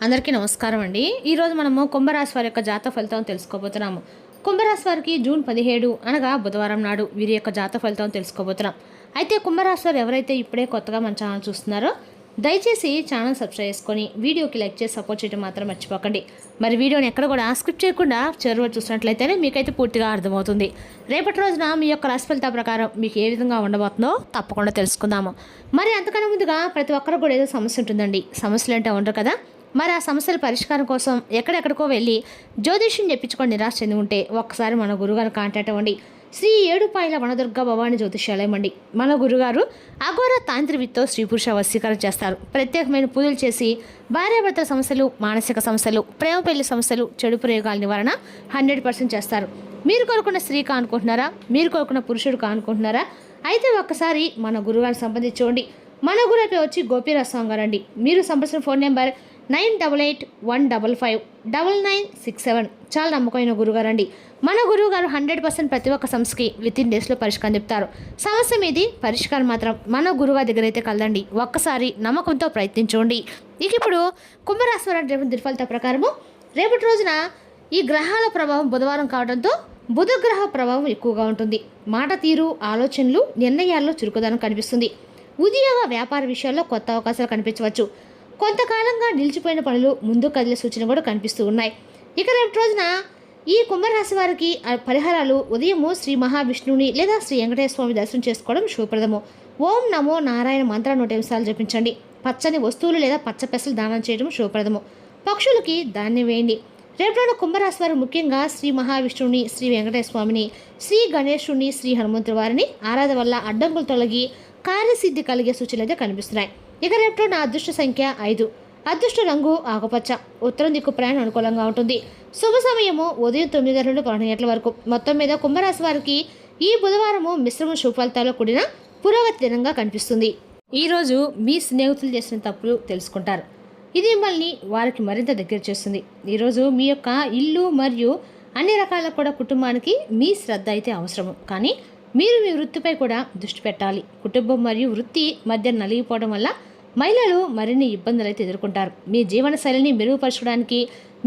అందరికీ నమస్కారం అండి. ఈరోజు మనము కుంభరాశి వారి యొక్క జాతక ఫలితం తెలుసుకోబోతున్నాము. కుంభరాశి వారికి జూన్ 17 అనగా బుధవారం నాడు వీరి యొక్క జాతక ఫలితం తెలుసుకోబోతున్నాం. అయితే కుంభరాశి వారు ఎవరైతే ఇప్పుడే కొత్తగా మన ఛానల్ చూస్తున్నారో దయచేసి ఛానల్ సబ్స్క్రైబ్ చేసుకొని వీడియోకి లైక్ చేసి సపోర్ట్ చేయడం మాత్రం మర్చిపోకండి. మరి వీడియోని ఎక్కడ కూడా స్కిప్ చేయకుండా చివరి చూసినట్లయితేనే మీకైతే పూర్తిగా అర్థమవుతుంది. రేపటి రోజున మీ యొక్క రాశి ఫలితాల ప్రకారం మీకు ఏ విధంగా ఉండబోతుందో తప్పకుండా తెలుసుకుందాము. మరి అంతకన్నా ముందుగా ప్రతి ఒక్కరు కూడా ఏదో సమస్య ఉంటుందండి. సమస్యలు అంటే ఉండరు కదా. మరి ఆ సమస్యల పరిష్కారం కోసం ఎక్కడెక్కడికో వెళ్ళి జ్యోతిష్యం చెప్పించుకొని నిరాశ చెంది ఉంటే ఒక్కసారి మన గురుగారు కాంటాక్ట్ అవ్వండి. శ్రీ ఏడుపాయల వనదుర్గ భవాని జ్యోతిష్యాలయం అండి. మన గురుగారు అఘోర తాంత్రివిత్తో స్త్రీ పురుష వశీకరణ చేస్తారు. ప్రత్యేకమైన పూజలు చేసి భార్యాభర్తల సమస్యలు, మానసిక సమస్యలు, ప్రేమ పెళ్లి సమస్యలు, చెడు ప్రయోగాల నివారణ 100% చేస్తారు. మీరు కోరుకున్న స్త్రీ కానుకుంటున్నారా? మీరు కోరుకున్న పురుషుడు కానుకుంటున్నారా? అయితే ఒక్కసారి మన గురుగారిని సంప్రదించుకోండి. మన గురువు వచ్చి గోపీరాజ్ స్వామి గారు అండి. మీరు సంప్రదించిన ఫోన్ నెంబర్ 9881559967. చాలా నమ్మకమైన గురుగారు అండి. మన గురువు గారు 100% ప్రతి ఒక్క సమస్యకి వితిన్ డేస్లో పరిష్కారం చెప్తారు. సమస్య మీది, పరిష్కారం మాత్రం మన గురుగారి దగ్గర అయితే కలదండి. ఒక్కసారి నమ్మకంతో ప్రయత్నించండి. ఇక ఇప్పుడు కుంభరాశి వారి దినఫలిత ప్రకారము రేపటి రోజున ఈ గ్రహాల ప్రభావం బుధవారం కావడంతో బుధ గ్రహ ప్రభావం ఎక్కువగా ఉంటుంది. మాట తీరు, ఆలోచనలు, నిర్ణయాల్లో చురుకుదనం కనిపిస్తుంది. ఉద్యోగ వ్యాపార విషయాల్లో కొత్త అవకాశాలు కనిపించవచ్చు. కొంతకాలంగా నిలిచిపోయిన పనులు ముందు కదిలే సూచన కూడా కనిపిస్తూ ఉన్నాయి. ఇక రేపు రోజున ఈ కుంభరాశి వారికి పరిహారాలు ఉదయము శ్రీ మహావిష్ణువుని లేదా శ్రీ వెంకటేశ్వర స్వామి దర్శనం చేసుకోవడం శుభప్రదము. ఓం నమో నారాయణ మంత్ర 100 నిమిషాలు జపించండి. పచ్చని వస్తువులు లేదా పచ్చ పెసలు దానం చేయడం శుభప్రదము. పక్షులకి ధాన్యం వేయండి. రేపు రోజున కుంభరాశి వారు ముఖ్యంగా శ్రీ మహావిష్ణువుని, శ్రీ వెంకటేశ్వర స్వామిని, శ్రీ గణేశుని, శ్రీ హనుమంతుడి వారిని ఆరాధన వల్ల అడ్డంకులు తొలగి కార్యసిద్ధి కలిగే సూచనలు అయితే కనిపిస్తున్నాయి. ఇక రేపు నా అదృష్ట సంఖ్య 5, అదృష్ట రంగు ఆకుపచ్చ, ఉత్తరం దిక్కు ప్రయాణం అనుకూలంగా ఉంటుంది. శుభ సమయము ఉదయం 9 గంటల నుండి 12 గంటల వరకు. మొత్తం మీద కుంభరాశి వారికి ఈ బుధవారము మిశ్రమ శుభ ఫలితాల్లో కూడిన పురోగతి దినంగా కనిపిస్తుంది. ఈరోజు మీ స్నేహితులు చేసిన తప్పులు తెలుసుకుంటారు. ఇది మిమ్మల్ని వారికి మరింత దగ్గర చేస్తుంది. ఈరోజు మీ యొక్క ఇల్లు మరియు అన్ని రకాల కూడా కుటుంబానికి మీ శ్రద్ధ అయితే అవసరము. కానీ మీరు మీ వృత్తిపై కూడా దృష్టి పెట్టాలి. కుటుంబం మరియు వృత్తి మధ్య నలిగిపోవడం వల్ల మహిళలు మరిన్ని ఇబ్బందులు అయితే ఎదుర్కొంటారు. మీ జీవన శైలిని మెరుగుపరచడానికి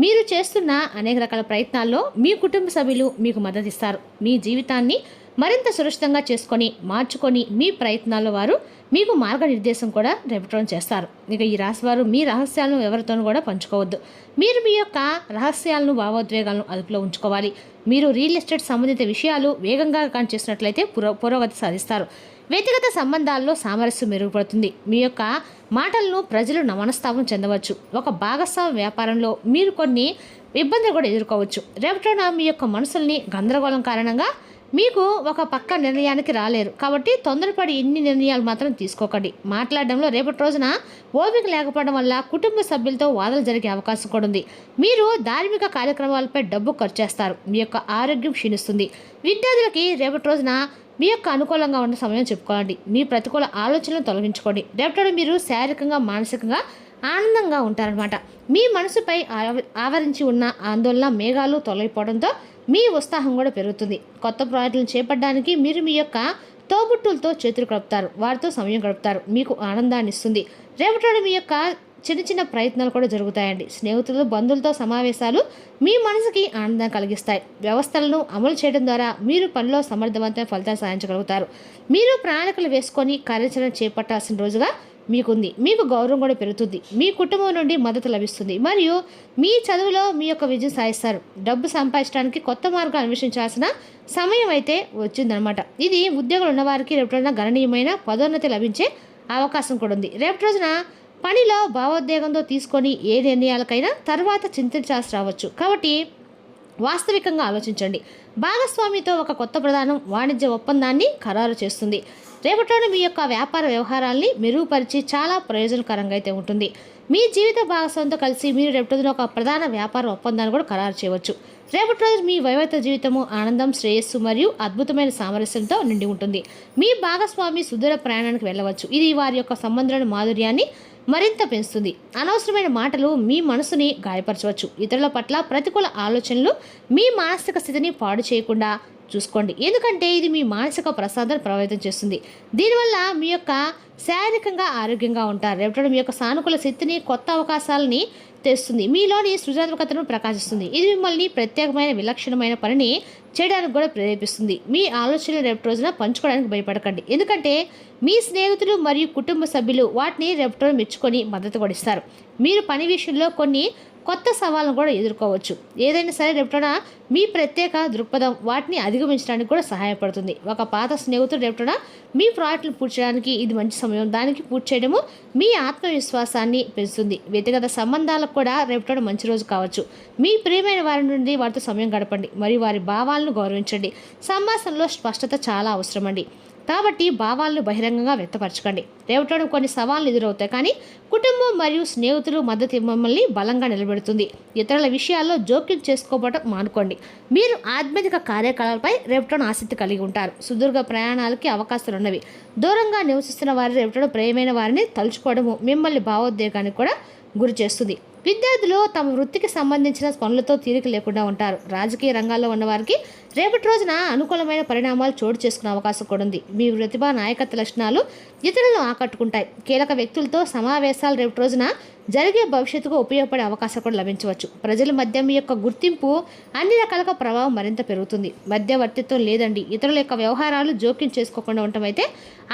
మీరు చేస్తున్న అనేక రకాల ప్రయత్నాల్లో మీ కుటుంబ సభ్యులు మీకు మద్దతు ఇస్తారు. మీ జీవితాన్ని మరింత సురక్షితంగా చేసుకొని మార్చుకొని మీ ప్రయత్నాల్లో వారు మీకు మార్గనిర్దేశం కూడా రేపటం చేస్తారు. ఇక ఈ రాశి వారు మీ రహస్యాలను ఎవరితోనూ కూడా పంచుకోవద్దు. మీరు మీ యొక్క రహస్యాలను, భావోద్వేగాలను అదుపులో ఉంచుకోవాలి. మీరు రియల్ ఎస్టేట్ సంబంధిత విషయాలు వేగంగా చేసినట్లయితే పురోగతి సాధిస్తారు. వ్యక్తిగత సంబంధాల్లో సామరస్యం మెరుగుపడుతుంది. మీ యొక్క మాటలను ప్రజలు మనస్తాపం చెందవచ్చు. ఒక భాగస్వామ్య వ్యాపారంలో మీరు కొన్ని ఇబ్బందులు కూడా ఎదుర్కోవచ్చు. రేపటిన మీ యొక్క మనసుల్ని గందరగోళం కారణంగా మీకు ఒక పక్క నిర్ణయానికి రాలేరు. కాబట్టి తొందరపడి ఇన్ని నిర్ణయాలు మాత్రం తీసుకోకండి. మాట్లాడడంలో రేపటి రోజున ఓపిక లేకపోవడం వల్ల కుటుంబ సభ్యులతో వాదనలు జరిగే అవకాశం కూడా ఉంది. మీరు ధార్మిక కార్యక్రమాలపై డబ్బు ఖర్చు చేస్తారు. మీ యొక్క ఆరోగ్యం క్షీణిస్తుంది. విద్యార్థులకి రేపటి రోజున మీ యొక్క అనుకూలంగా ఉన్న సమయం చెప్పుకోండి. మీ ప్రతికూల ఆలోచనలను తొలగించుకోండి. రేపటి మీరు శారీరకంగా, మానసికంగా ఆనందంగా ఉంటారనమాట. మీ మనసుపై ఆవరించి ఉన్న ఆందోళన మేఘాలు తొలగిపోవడంతో మీ ఉత్సాహం కూడా పెరుగుతుంది. కొత్త ప్రాజెక్టులను చేపట్టడానికి మీరు మీ యొక్క తోబుట్టులతో చేతులు గడుపుతారు. వారితో సమయం గడుపుతారు. మీకు ఆనందాన్ని ఇస్తుంది. రేపటి మీ యొక్క చిన్న చిన్న ప్రయత్నాలు కూడా జరుగుతాయండి. స్నేహితులు, బంధువులతో సమావేశాలు మీ మనసుకి ఆనందం కలిగిస్తాయి. వ్యవస్థలను అమలు చేయడం ద్వారా మీరు పనిలో సమర్థవంతమైన ఫలితాలు సాధించగలుగుతారు. మీరు ప్రణాళికలు వేసుకొని కార్యాచరణ చేపట్టాల్సిన రోజుగా మీకుంది. మీకు గౌరవం కూడా పెరుగుతుంది. మీ కుటుంబం నుండి మద్దతు లభిస్తుంది మరియు మీ చదువులో మీ యొక్క విజయం సాధిస్తారు. డబ్బు సంపాదించడానికి కొత్త మార్గాలు అన్వేషించాల్సిన సమయం అయితే వచ్చిందనమాట. ఇది ఉద్యోగులు ఉన్నవారికి రేపటి గణనీయమైన పదోన్నతి లభించే అవకాశం కూడా ఉంది. రేపటి రోజున పనిలో భావోద్వేగంతో తీసుకొని ఏ నిర్ణయాలకైనా తర్వాత చింతించాల్సి రావచ్చు. కాబట్టి వాస్తవికంగా ఆలోచించండి. భాగస్వామితో ఒక కొత్త ప్రధానం వాణిజ్య ఒప్పందాన్ని ఖరారు చేస్తుంది. రేపటిలోనే మీ యొక్క వ్యాపార వ్యవహారాల్ని మెరుగుపరిచి చాలా ప్రయోజనకరంగా అయితే ఉంటుంది. మీ జీవిత భాగస్వామితో కలిసి మీరు రేపటి రోజున ఒక ప్రధాన వ్యాపార ఒప్పందాన్ని కూడా ఖరారు చేయవచ్చు. రేపటి రోజు మీ వైవాహిక జీవితము ఆనందం, శ్రేయస్సు మరియు అద్భుతమైన సామరస్యంతో నిండి ఉంటుంది. మీ భాగస్వామి సుదూర ప్రయాణానికి వెళ్ళవచ్చు. ఇది వారి యొక్క సంబంధాల మాధుర్యాన్ని మరింత పెంచుతుంది. అనవసరమైన మాటలు మీ మనసుని గాయపరచవచ్చు. ఇతరుల పట్ల ప్రతికూల ఆలోచనలు మీ మానసిక స్థితిని పాడు చేయకుండా చూసుకోండి. ఎందుకంటే ఇది మీ మానసిక ప్రశాంతతను ప్రభావితం చేస్తుంది. దీనివల్ల మీ యొక్క శారీరకంగా ఆరోగ్యంగా ఉంటారు. రేపటి మీ యొక్క సానుకూల శక్తిని, కొత్త అవకాశాలని తెస్తుంది. మీలోని సృజనాత్మకతను ప్రకాశిస్తుంది. ఇది మిమ్మల్ని ప్రత్యేకమైన విలక్షణమైన పనిని చేయడానికి కూడా ప్రేరేపిస్తుంది. మీ ఆలోచనలు రేపటి రోజున పంచుకోవడానికి భయపడకండి. ఎందుకంటే మీ స్నేహితులు మరియు కుటుంబ సభ్యులు వాటిని రేపటి రోజు మెచ్చుకొని మద్దతు కూడా ఇస్తారు. మీరు పని విషయంలో కొన్ని కొత్త సవాళ్ళను కూడా ఎదుర్కోవచ్చు. ఏదైనా సరే రేపటిన మీ ప్రత్యేక దృక్పథం వాటిని అధిగమించడానికి కూడా సహాయపడుతుంది. ఒక పాత స్నేహితుడు రేపటిన మీ ప్రాజెక్టులు పూర్తి చేయడానికి ఇది మంచి సమయం. దానికి పూర్తి చేయడము మీ ఆత్మవిశ్వాసాన్ని పెంచుతుంది. వ్యక్తిగత సంబంధాలకు కూడా రేపటిన మంచి రోజు కావచ్చు. మీ ప్రియమైన వారి నుండి వారితో సమయం గడపండి మరియు వారి భావాలను గౌరవించండి. సంభాషణలో స్పష్టత చాలా అవసరమండి. కాబట్టి భావాలను బహిరంగంగా వ్యక్తపరచకండి. రేపటి కొన్ని సవాళ్లు ఎదురవుతాయి, కానీ కుటుంబం మరియు స్నేహితులు మద్దతు మిమ్మల్ని బలంగా నిలబెడుతుంది. ఇతరుల విషయాల్లో జోక్యం చేసుకోవడం మానుకోండి. మీరు ఆధ్యాత్మిక కార్యకలాపాలపై రేపటి ఆసక్తి కలిగి ఉంటారు. సుదీర్ఘ ప్రయాణాలకి అవకాశాలు ఉన్నవి. దూరంగా నివసిస్తున్న వారి రేపటి ప్రియమైన వారిని తలుచుకోవడము మిమ్మల్ని భావోద్వేగానికి కూడా గురి చేస్తుంది. విద్యార్థులు తమ వృత్తికి సంబంధించిన పనులతో తీరిక లేకుండా ఉంటారు. రాజకీయ రంగాల్లో ఉన్నవారికి రేపటి రోజున అనుకూలమైన పరిణామాలు చోటు చేసుకునే అవకాశం కూడా ఉంది. మీ ప్రతిభ, నాయకత్వ లక్షణాలు ఇతరులను ఆకట్టుకుంటాయి. కీలక వ్యక్తులతో సమావేశాలు రేపటి రోజున జరిగే భవిష్యత్తుకు ఉపయోగపడే అవకాశం కూడా లభించవచ్చు. ప్రజల మధ్య మీ యొక్క గుర్తింపు అన్ని రకాలుగా ప్రభావం మరింత పెరుగుతుంది. మధ్యవర్తిత్వం లేదండి. ఇతరుల యొక్క వ్యవహారాలు జోక్యం చేసుకోకుండా ఉండటం అయితే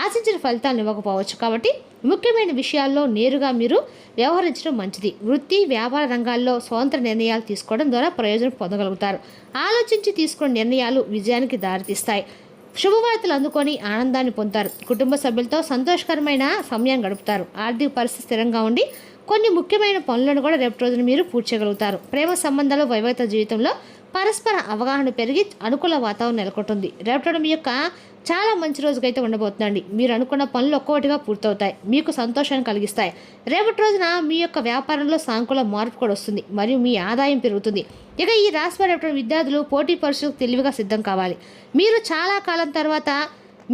ఆశించిన ఫలితాలను ఇవ్వకపోవచ్చు. కాబట్టి ముఖ్యమైన విషయాల్లో నేరుగా మీరు వ్యవహరించడం మంచిది. వృత్తి, వ్యాపార రంగాల్లో స్వతంత్ర నిర్ణయాలు తీసుకోవడం ద్వారా ప్రయోజనం పొందగలుగుతారు. ఆలోచించి తీసుకున్న నిర్ణయాలు విజయానికి దారితీస్తాయి. శుభవార్తలు అందుకొని ఆనందాన్ని పొందుతారు. కుటుంబ సభ్యులతో సంతోషకరమైన సమయం గడుపుతారు. ఆర్థిక పరిస్థితి స్థిరంగా ఉండి కొన్ని ముఖ్యమైన పనులను కూడా రేపటి రోజున మీరు పూర్తి చేయగలుగుతారు. ప్రేమ సంబంధాలు, వైవాహిక జీవితంలో పరస్పర అవగాహన పెరిగి అనుకూల వాతావరణం నెలకొంటుంది. రేపటి మీ యొక్క చాలా మంచి రోజుకైతే ఉండబోతుందండి. మీరు అనుకున్న పనులు ఒక్కొక్కటిగా పూర్తవుతాయి, మీకు సంతోషాన్ని కలిగిస్తాయి. రేపటి రోజున మీ యొక్క వ్యాపారంలో సానుకూల మార్పు కూడా వస్తుంది మరియు మీ ఆదాయం పెరుగుతుంది. ఇక ఈ రాశి వారి విద్యార్థులు పోటీ పరీక్షలకు తెలివిగా సిద్ధం కావాలి. మీరు చాలా కాలం తర్వాత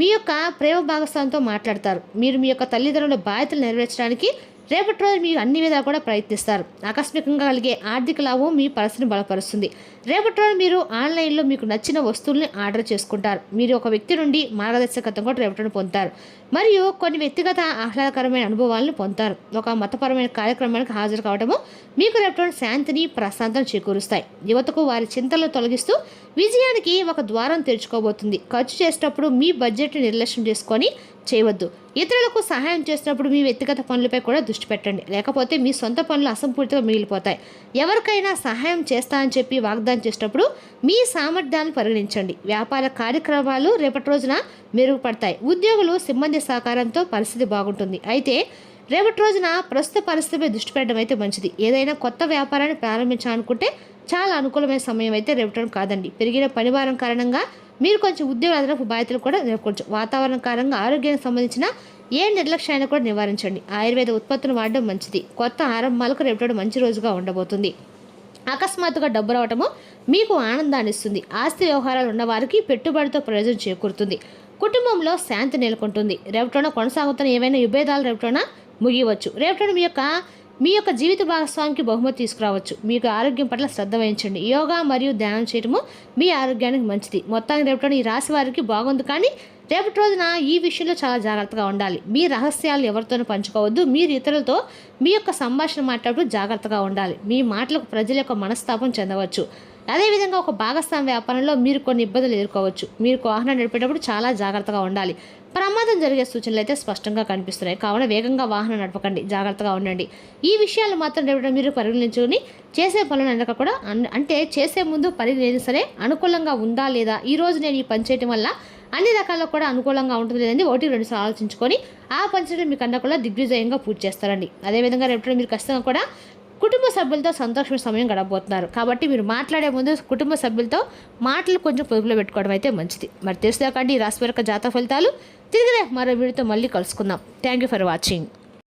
మీ యొక్క ప్రేమ భాగస్వామితో మాట్లాడతారు. మీరు మీ యొక్క తల్లిదండ్రుల బాధ్యతలు నెరవేర్చడానికి రేపటి రోజు మీరు అన్ని విధాలు కూడా ప్రయత్నిస్తారు. ఆకస్మికంగా కలిగే ఆర్థిక లాభం మీ పరిస్థితిని బలపరుస్తుంది. రేపటి రోజు మీరు ఆన్లైన్లో మీకు నచ్చిన వస్తువుల్ని ఆర్డర్ చేసుకుంటారు. మీరు ఒక వ్యక్తి నుండి మార్గదర్శకత్వం కూడా రేపటి పొందుతారు మరియు కొన్ని వ్యక్తిగత ఆహ్లాదకరమైన అనుభవాలను పొందుతారు. ఒక మతపరమైన కార్యక్రమానికి హాజరు కావడము మీకు రేపటి శాంతిని, ప్రశాంతతను చేకూరుస్తాయి. యువతకు వారి చింతలను తొలగిస్తూ విజయానికి ఒక ద్వారం తెరుచుకోబోతుంది. ఖర్చు చేసేటప్పుడు మీ బడ్జెట్ని నిర్లక్ష్యం చేసుకొని చేయవద్దు. ఇతరులకు సహాయం చేసినప్పుడు మీ వ్యక్తిగత పనులపై కూడా దృష్టి పెట్టండి, లేకపోతే మీ సొంత పనులు అసంపూర్తిగా మిగిలిపోతాయి. ఎవరికైనా సహాయం చేస్తానని చెప్పి వాగ్దానం చేసేటప్పుడు మీ సామర్థ్యాన్ని పరిగణించండి. వ్యాపార కార్యక్రమాలు రేపటి రోజున మెరుగుపడతాయి. ఉద్యోగులు, సిబ్బంది సహకారంతో పరిస్థితి బాగుంటుంది. అయితే రేపటి రోజున ప్రస్తుత పరిస్థితిపై దృష్టి పెట్టడం అయితే మంచిది. ఏదైనా కొత్త వ్యాపారాన్ని ప్రారంభించాలనుకుంటే చాలా అనుకూలమైన సమయం అయితే రేపటి కాదండి. పెరిగిన పనిభారం కారణంగా మీరు కొంచెం ఉద్యోగ అదనపు బాధ్యతలు కూడా కొంచెం వాతావరణ కారణంగా ఆరోగ్యానికి సంబంధించిన ఏ నిర్లక్ష్యాన్ని కూడా నివారించండి. ఆయుర్వేద ఉత్పత్తులు వాడడం మంచిది. కొత్త ఆరంభాలకు రేపటి మంచి రోజుగా ఉండబోతుంది. అకస్మాత్తుగా డబ్బు రావటము మీకు ఆనందాన్ని ఇస్తుంది. ఆస్తి వ్యవహారాలు ఉన్నవారికి పెట్టుబడితో ప్రయోజనం చేకూరుతుంది. కుటుంబంలో శాంతి నెలకొంటుంది. రేపటిన కొనసాగుతున్న ఏవైనా విభేదాలు రేపటిన ముగియవచ్చు. రేపటి మీ యొక్క జీవిత భాగస్వామికి బహుమతి తీసుకురావచ్చు. మీకు ఆరోగ్యం పట్ల శ్రద్ధ వహించండి. యోగా మరియు ధ్యానం చేయడము మీ ఆరోగ్యానికి మంచిది. మొత్తానికి రేపటి ఈ రాశి వారికి బాగుంది, కానీ రేపటి రోజున ఈ విషయంలో చాలా జాగ్రత్తగా ఉండాలి. మీ రహస్యాలు ఎవరితోనూ పంచుకోవద్దు. మీరు ఇతరులతో మీ యొక్క సంభాషణ మాట్లాడుతూ జాగ్రత్తగా ఉండాలి. మీ మాటలకు ప్రజల యొక్క మనస్తాపం చెందవచ్చు. అదేవిధంగా ఒక భాగస్వామ్య వ్యాపారంలో మీరు కొన్ని ఇబ్బందులు ఎదుర్కోవచ్చు. మీరు వాహనం నడిపేటప్పుడు చాలా జాగ్రత్తగా ఉండాలి. ప్రమాదం జరిగే సూచనలు అయితే స్పష్టంగా కనిపిస్తున్నాయి. కావున వేగంగా వాహనం నడపకండి, జాగ్రత్తగా ఉండండి. ఈ విషయాలు మాత్రం రేపటి మీరు పరిగణించుకుని చేసే పనులు అనక కూడా అంటే చేసే ముందు పరిగణించిన సరే అనుకూలంగా ఉందా లేదా, ఈ రోజు నేను ఈ పని చేయడం వల్ల అన్ని రకాల్లో కూడా అనుకూలంగా ఉంటుంది లేదండి 1-2 సార్లు ఆలోచించుకొని ఆ పని చేయడం మీకు అన్న కూడా దిగ్విజయంగా పూర్తి చేస్తారండి. అదేవిధంగా రేపటి మీరు ఖచ్చితంగా కూడా కుటుంబ సభ్యులతో సంతోషమైన సమయం గడపబోతున్నారు. కాబట్టి మీరు మాట్లాడే ముందు కుటుంబ సభ్యులతో మాటలు కొంచెం పొదుపులో పెట్టుకోవడం అయితే మంచిది. మరి తెలుసుదాకండి ఈ రాశి యొక్క జాతక ఫలితాలు. తిరిగి మరో వీడియోతో మళ్ళీ కలుసుకుందాం. Thank you for watching.